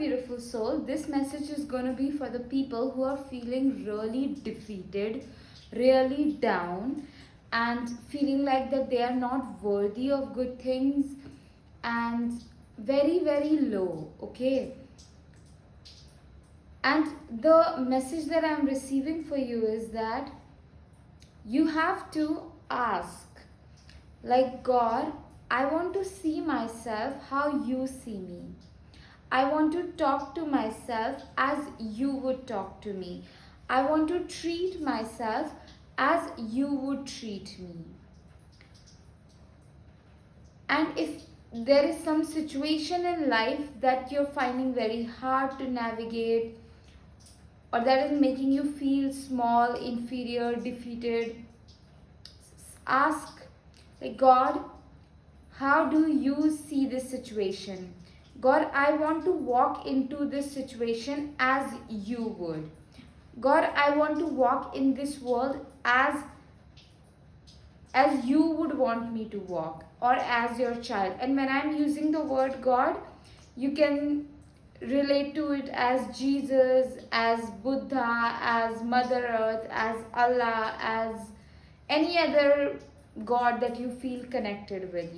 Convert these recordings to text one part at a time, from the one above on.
beautiful soul. This message is going to be for the people who are feeling really defeated, really down, and feeling like that they are not worthy of good things and very, very low. Okay. And the message that I'm receiving for you is that you have to ask, like, God, I want to see myself how you see me. I want to talk to myself as you would talk to me. I want to treat myself as you would treat me. And if there is some situation in life that you're finding very hard to navigate, or that is making you feel small, inferior, defeated, ask, like, God, how do you see this situation? God, I want to walk into this situation as you would. God, I want to walk in this world as you would want me to walk, or as your child. And when I'm using the word God, you can relate to it as Jesus, as Buddha, as Mother Earth, as Allah, as any other God that you feel connected with,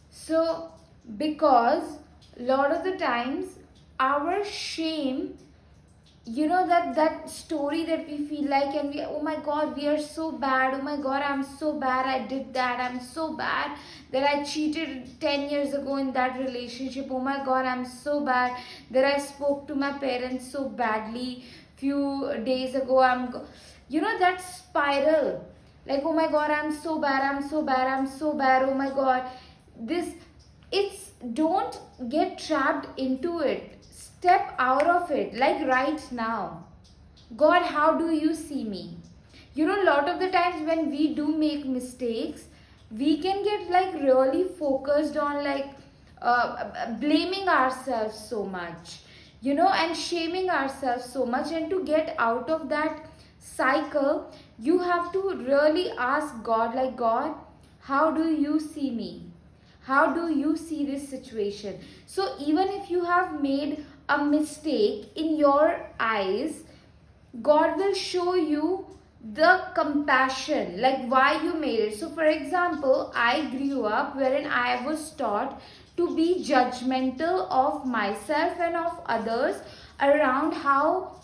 So, because a lot of the times our shame, that story that we feel like, and we, oh my God, we are so bad, oh my God, I'm so bad, I did that, I'm so bad that I cheated 10 years ago in that relationship, oh my God, I'm so bad that I spoke to my parents so badly few days ago, that spiral, like, oh my God, I'm so bad, I'm so bad, I'm so bad, oh my God, don't get trapped into it. Step out of it, like right now. God, how do you see me? A lot of the times when we do make mistakes, we can get like really focused on like blaming ourselves so much, and shaming ourselves so much. And to get out of that cycle, you have to really ask God, like, God, how do you see me? How do you see this situation? So even if you have made a mistake in your eyes, God will show you the compassion, like why you made it. So for example, I grew up wherein I was taught to be judgmental of myself and of others around how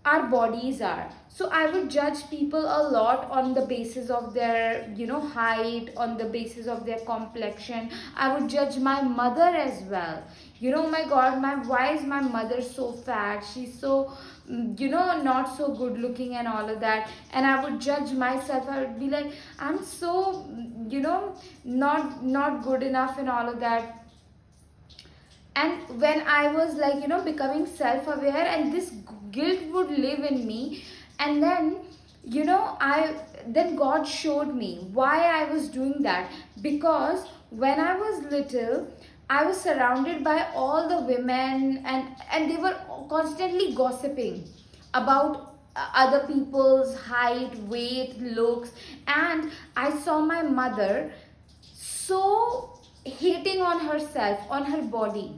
our bodies are. So I would judge people a lot on the basis of their height, on the basis of their complexion. I would judge my mother as well. My God, why is my mother so fat? She's so not so good looking and all of that. And I would judge myself. I would be like, I'm so not good enough and all of that. And when I was like becoming self-aware, and this guilt would live in me, and then then God showed me why I was doing that. Because when I was little, I was surrounded by all the women, and they were constantly gossiping about other people's height, weight, looks. And I saw my mother so hating on herself, on her body.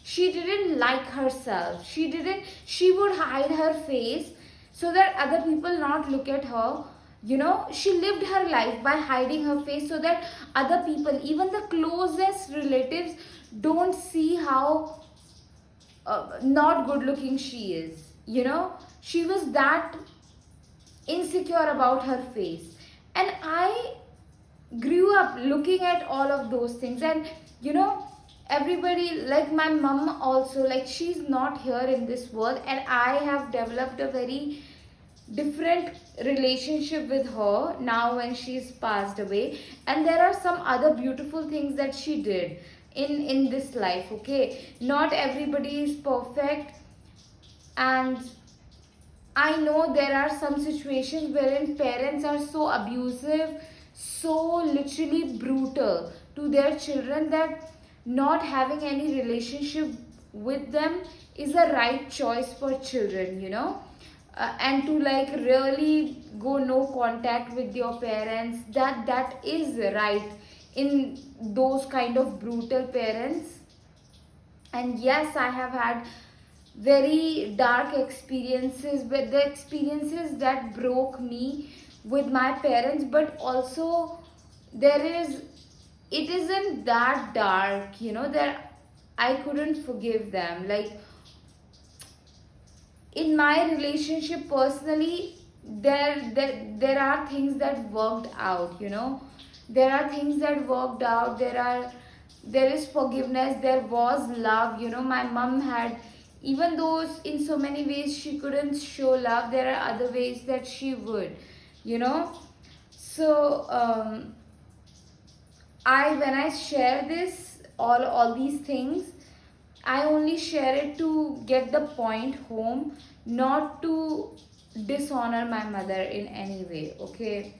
She didn't like herself. She would hide her face so that other people not look at her. She lived her life by hiding her face so that other people, even the closest relatives, don't see how not good looking she is. She was that insecure about her face. And I grew up looking at all of those things. And everybody, like my mom also, like, she's not here in this world, and I have developed a very different relationship with her now when she's passed away. And there are some other beautiful things that she did in this life. Okay, not everybody is perfect, and I know there are some situations wherein parents are so abusive, so literally brutal to their children, that not having any relationship with them is a right choice for children, and to like really go no contact with your parents, that is right in those kind of brutal parents. And yes, I have had very dark experiences, but the experiences that broke me with my parents. But also there is, it isn't that dark, you know, that I couldn't forgive them. Like, in my relationship personally, there are things that worked out, you know. There are things that worked out. There is forgiveness, there was love, you know. My mom had, even though in so many ways she couldn't show love, there are other ways that she would, you know. So I when I share this, all these things, I only share it to get the point home, not to dishonor my mother in any way, okay?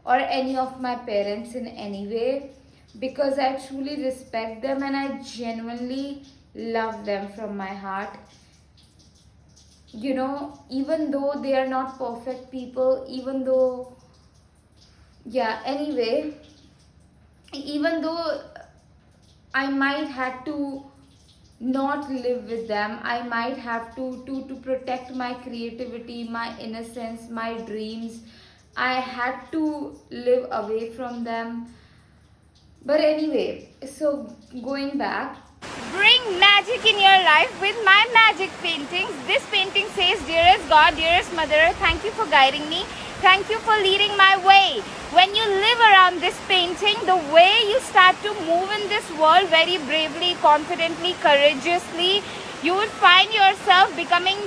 Or any of my parents in any way, because I truly respect them and I genuinely love them from my heart. You know, even though they are not perfect people, even though, yeah, anyway, even though I might have to not live with them, I might have to protect my creativity, my innocence, my dreams, I had to live away from them. But anyway, so going back, bring magic in your life with my magic paintings. This painting says, dearest God, dearest mother, thank you for guiding me. Thank you for leading my way. When you live around this painting, the way you start to move in this world very bravely, confidently, courageously, you would find yourself becoming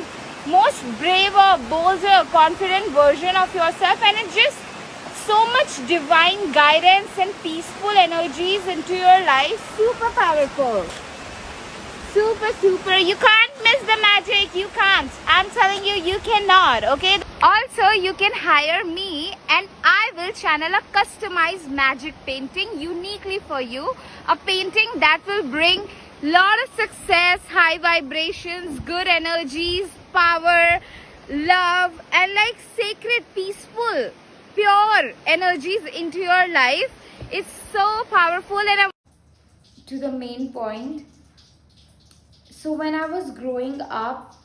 most braver, bolder, confident version of yourself, and it just so much divine guidance and peaceful energies into your life. Super powerful. Super. You can't miss the magic. You can't. I'm telling you, you cannot. Okay. Also, you can hire me and I will channel a customized magic painting uniquely for you. A painting that will bring lot of success, high vibrations, good energies, power, love, and like sacred, peaceful, pure energies into your life. It's so powerful. And to the main point, so when I was growing up,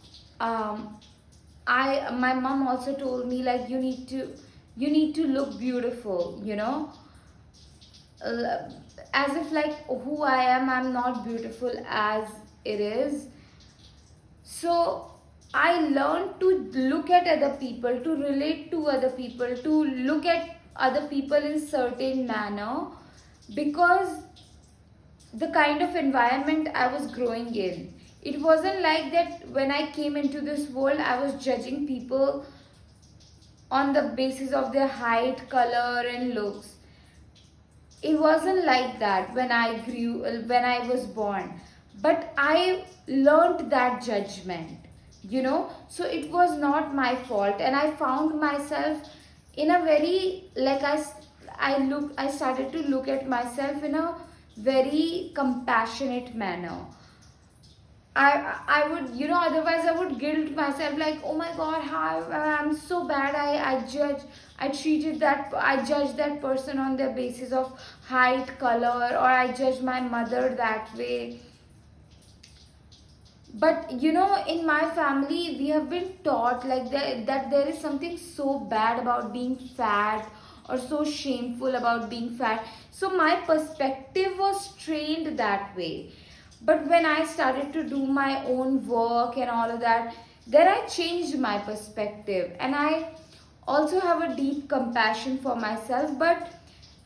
my mom also told me, like, you need to look beautiful, you know. As if like who I am, I'm not beautiful as it is. So I learned to look at other people, to relate to other people, to look at other people in certain manner, because the kind of environment I was growing in. It wasn't like that when I came into this world, I was judging people on the basis of their height, color, and looks. It wasn't like that when I was born. But I learned that judgment, you know. So it was not my fault, and I found myself in a very, like, I started to look at myself in a very compassionate manner. I would, you know, otherwise I would guilt myself, like, oh my god, how I'm so bad. I judged that person on the basis of height, color, or I judged my mother that way. But you know, in my family we have been taught like that there is something so bad about being fat, or so shameful about being fat. So my perspective was trained that way. But when I started to do my own work and all of that, then I changed my perspective, and I also have a deep compassion for myself. But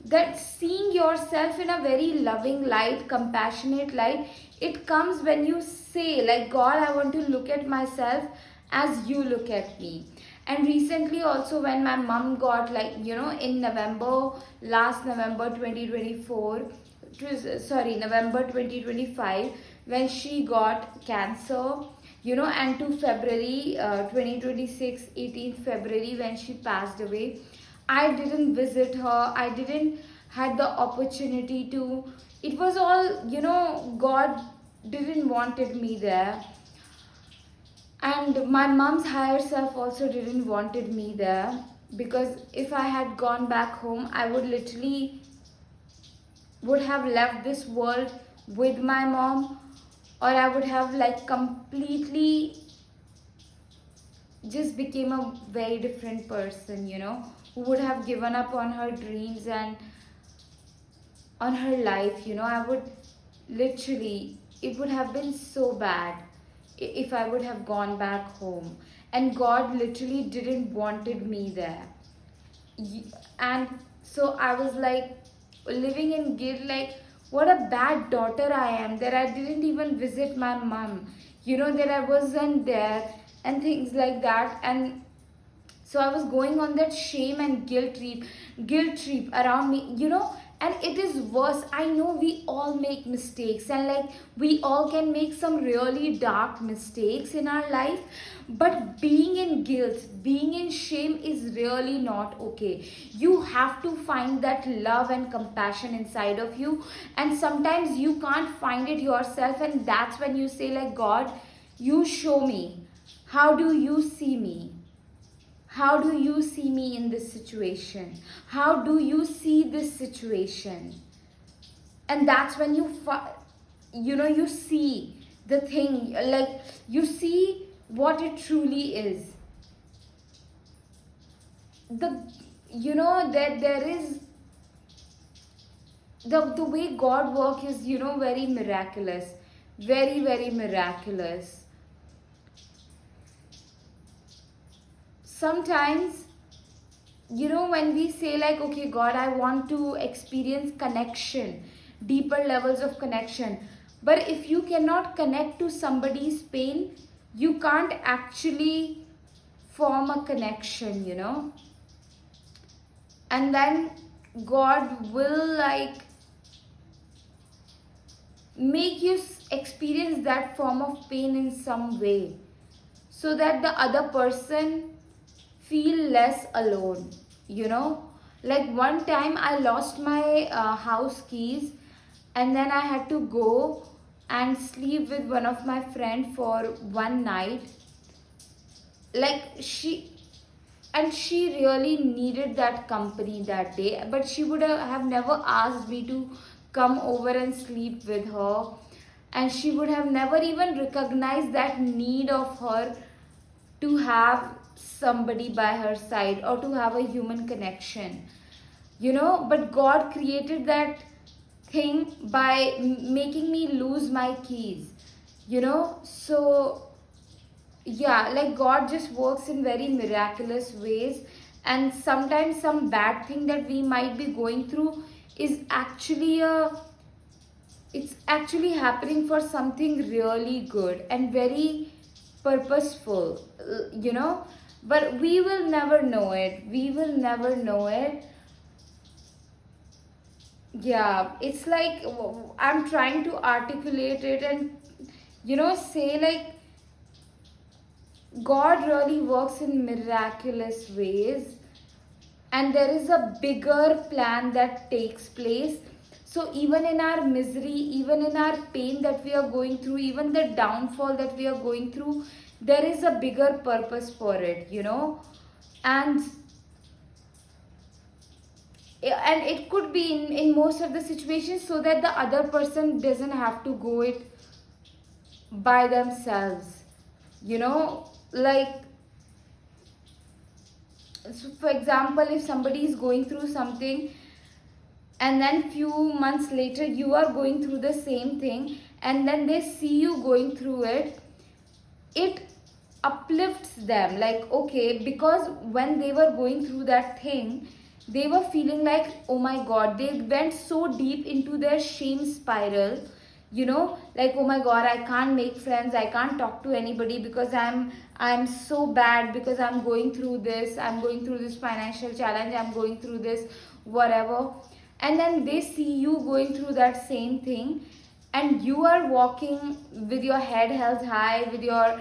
that seeing yourself in a very loving light, compassionate light, it comes when you say, like, God, I want to look at myself as you look at me. And recently also, when my mom got, like, you know, in November, last November 2024, it was, sorry, November 2025, when she got cancer, you know, and to February 2026, 18th February, when she passed away, I didn't visit her. I didn't had the opportunity to. It was all, you know, God didn't wanted me there. And my mom's higher self also didn't wanted me there, because if I had gone back home, I would literally would have left this world with my mom, or I would have like completely just became a very different person, who would have given up on her dreams and on her life. I would literally, it would have been so bad if I would have gone back home. And God literally didn't wanted me there. And so I was like living in guilt, like what a bad daughter I am, that I didn't even visit my mom, that I wasn't there, and things like that. And so I was going on that shame and guilt trip around me, and it is worse. I know we all make mistakes, and like we all can make some really dark mistakes in our life, but being in guilt, being in shame is really not okay. You have to find that love and compassion inside of you, and sometimes you can't find it yourself, and that's when you say like, God, you show me, how do you see me? How do you see me in this situation? How do you see this situation? And that's when you see the thing, like you see what it truly is. That there is the way God works is, very miraculous, very, very miraculous. Sometimes, when we say like, okay, God, I want to experience connection, deeper levels of connection, but if you cannot connect to somebody's pain, you can't actually form a connection, and then God will like make you experience that form of pain in some way, so that the other person feel less alone. Like one time I lost my house keys, and then I had to go and sleep with one of my friend for one night. Like she really needed that company that day, but she would have never asked me to come over and sleep with her, and she would have never even recognized that need of her to have somebody by her side or to have a human connection. But God created that thing by making me lose my keys. So yeah, like God just works in very miraculous ways, and sometimes some bad thing that we might be going through is actually it's actually happening for something really good and very purposeful, but we will never know it. We will never know it. Yeah, it's like I'm trying to articulate it and say like God really works in miraculous ways, and there is a bigger plan that takes place. So even in our misery, even in our pain that we are going through, even the downfall that we are going through, there is a bigger purpose for it, and it could be in most of the situations, so that the other person doesn't have to go it by themselves, like, so for example, if somebody is going through something, and then few months later you are going through the same thing, and then they see you going through it, it uplifts them, like, okay, because when they were going through that thing, they were feeling like, oh my God, they went so deep into their shame spiral, like, oh my God, I can't make friends, I can't talk to anybody because I'm so bad, because I'm going through this financial challenge, I'm going through this whatever. And then they see you going through that same thing, and you are walking with your head held high, with your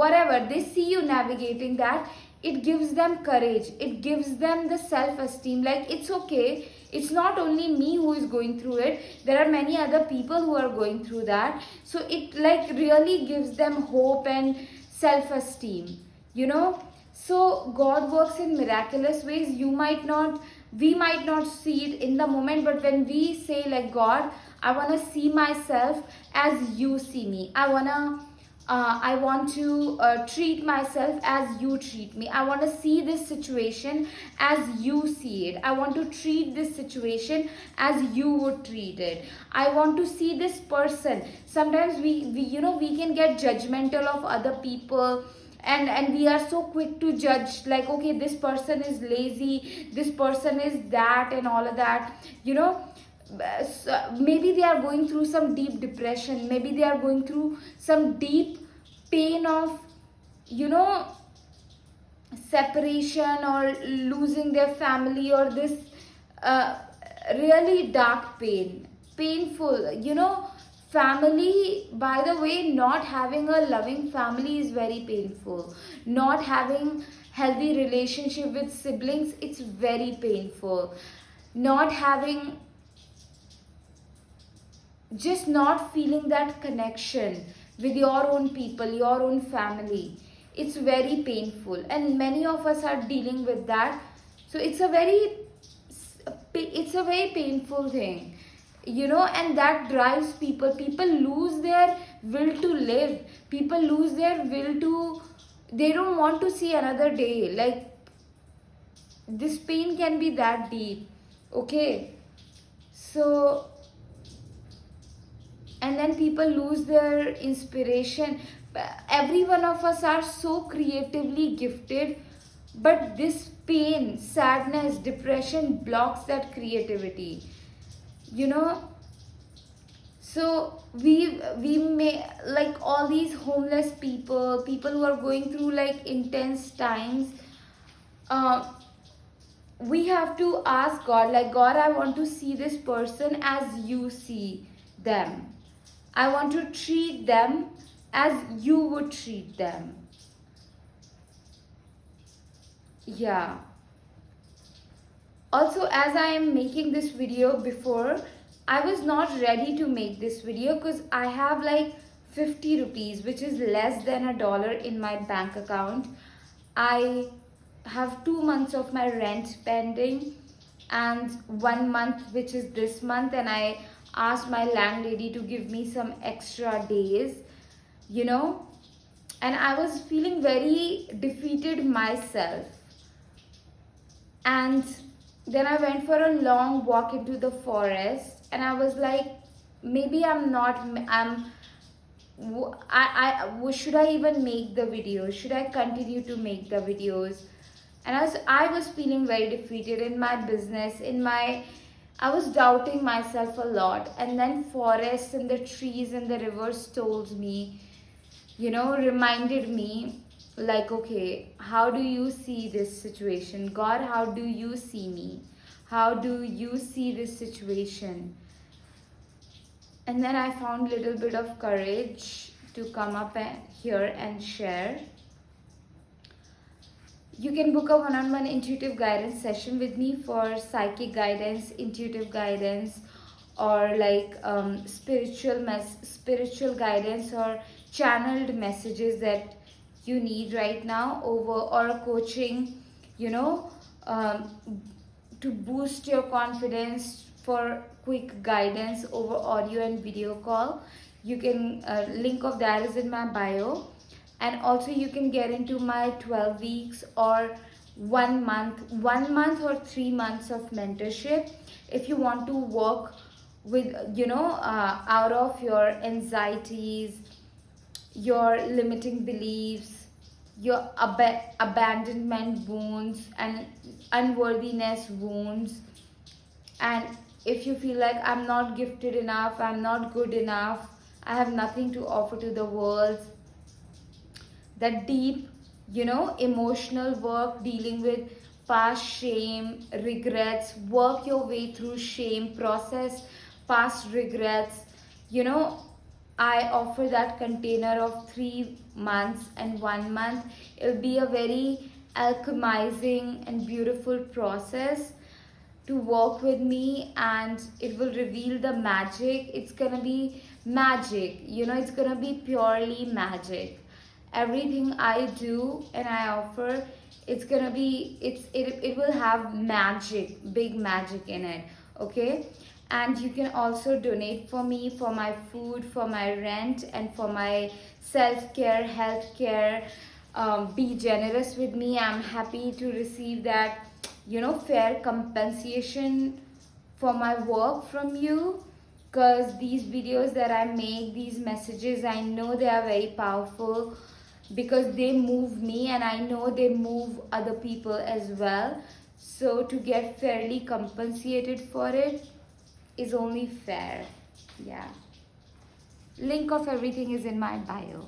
whatever, they see you navigating that. It gives them courage, it gives them the self-esteem, like, it's okay, it's not only me who is going through it, there are many other people who are going through that. So it like really gives them hope and self-esteem. So God works in miraculous ways. You might not we might not see it in the moment, but when we say like, God, I want to see myself as you see me. I want to treat myself as you treat me. I want to see this situation as you see it. I want to treat this situation as you would treat it. I want to see this person. Sometimes we can get judgmental of other people, and we are so quick to judge, like, okay, this person is lazy, this person is that, and all of that, you know. Maybe they are going through some deep depression, maybe they are going through some deep pain of, you know, separation or losing their family, or this uh, really dark painful, you know. Family, by the way, not having a loving family is very painful. Not having healthy relationship with siblings, it's very painful. Not having, just not feeling that connection with your own people, your own family, it's very painful, and many of us are dealing with that. So it's a very painful thing, you know. And that drives people lose their will to live, people lose their will to, they don't want to see another day. Like, this pain can be that deep, okay. So, and then people lose their inspiration. Every one of us are so creatively gifted, but this pain, sadness, depression blocks that creativity, you know. So we may, like, all these homeless people who are going through like intense times, uh, we have to ask God, like, God, I want to see this person as you see them. I want to treat them as you would treat them. Yeah. Also, as I am making this video, before, I was not ready to make this video because I have like 50 rupees, which is less than $1 in my bank account. I have 2 months of my rent pending and 1 month, which is this month, and I asked my landlady to give me some extra days, you know. And I was feeling very defeated myself. And then I went for a long walk into the forest, and I was like, maybe I'm not, should I even make the videos? Should I continue to make the videos? And as I was feeling very defeated in my business, I was doubting myself a lot. And then forests and the trees and the rivers told me, you know, reminded me, like, okay, how do you see this situation? God, how do you see me? How do you see this situation? And then I found a little bit of courage to come up here and share. You can book a one-on-one intuitive guidance session with me for psychic guidance, intuitive guidance, or like spiritual guidance or channeled messages that you need right now, or coaching, you know, to boost your confidence, for quick guidance over audio and video call. You can link of that is in my bio. And also you can get into my 12 weeks or 1 month or 3 months of mentorship if you want to work with, you know, out of your anxieties, your limiting beliefs, your abandonment wounds and unworthiness wounds. And if you feel like, I'm not gifted enough, I'm not good enough, I have nothing to offer to the world, that deep, you know, emotional work dealing with past shame, regrets, work your way through shame, process past regrets, you know, I offer that container of 3 months and 1 month. It'll be a very alchemizing and beautiful process to work with me, and it will reveal the magic. It's gonna be magic, you know, it's gonna be purely magic. everything I do and I offer, it's gonna be, it will have magic, big magic in it. Okay, and you can also donate for me, for my food, for my rent, and for my self-care, health care. Be generous with me. I'm happy to receive that, fair compensation for my work from you, because these videos that I make, these messages, I know they are very powerful, because they move me and I know they move other people as well. So to get fairly compensated for it is only fair. Yeah. Link of everything is in my bio.